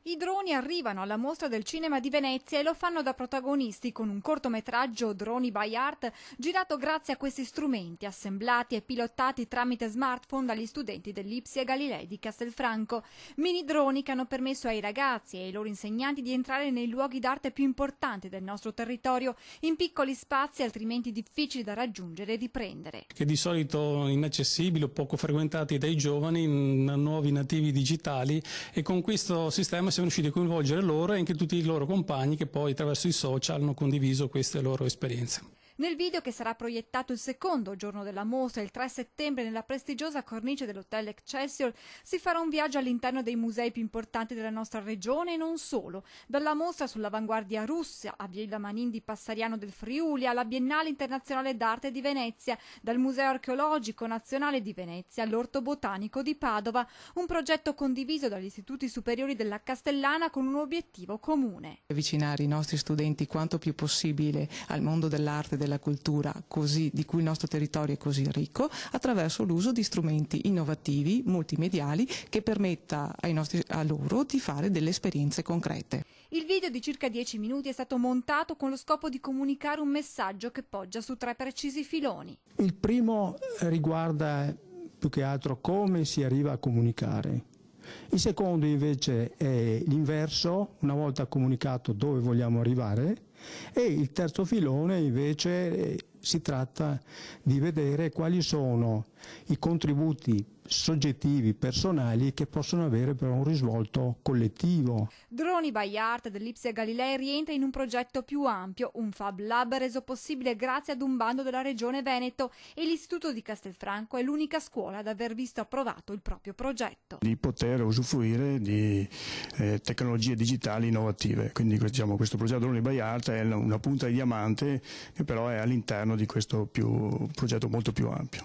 I droni arrivano alla Mostra del Cinema di Venezia e lo fanno da protagonisti con un cortometraggio Droni by Art girato grazie a questi strumenti assemblati e pilotati tramite smartphone dagli studenti dell'Ipsia Galilei di Castelfranco. Mini droni che hanno permesso ai ragazzi e ai loro insegnanti di entrare nei luoghi d'arte più importanti del nostro territorio, in piccoli spazi altrimenti difficili da raggiungere e riprendere. Che di solito inaccessibili o poco frequentati dai giovani, nuovi nativi digitali, e con questo sistema siamo riusciti a coinvolgere loro e anche tutti i loro compagni che poi attraverso i social hanno condiviso queste loro esperienze. Nel video, che sarà proiettato il secondo giorno della mostra, il 3 settembre, nella prestigiosa cornice dell'Hotel Excelsior, si farà un viaggio all'interno dei musei più importanti della nostra regione e non solo, dalla mostra sull'avanguardia russa a Villa Manin di Passariano del Friuli alla Biennale Internazionale d'Arte di Venezia, dal Museo Archeologico Nazionale di Venezia all'Orto Botanico di Padova, un progetto condiviso dagli istituti superiori della Castellana con un obiettivo comune. Avvicinare i nostri studenti quanto più possibile al mondo dell'arte e della cultura, di cui il nostro territorio è così ricco, attraverso l'uso di strumenti innovativi, multimediali, che permetta a loro di fare delle esperienze concrete. Il video di circa 10 minuti è stato montato con lo scopo di comunicare un messaggio che poggia su 3 precisi filoni. Il primo riguarda più che altro come si arriva a comunicare. Il secondo invece è l'inverso, una volta comunicato dove vogliamo arrivare, e il terzo filone invece si tratta di vedere quali sono i contributi soggettivi, personali, che possono avere però un risvolto collettivo. Droni by Art dell'Ipsia Galilei rientra in un progetto più ampio, un Fab Lab reso possibile grazie ad un bando della Regione Veneto, e l'Istituto di Castelfranco è l'unica scuola ad aver visto approvato il proprio progetto. Di poter usufruire di tecnologie digitali innovative, quindi diciamo, questo progetto Droni by Art è una punta di diamante che però è all'interno di questo progetto molto più ampio.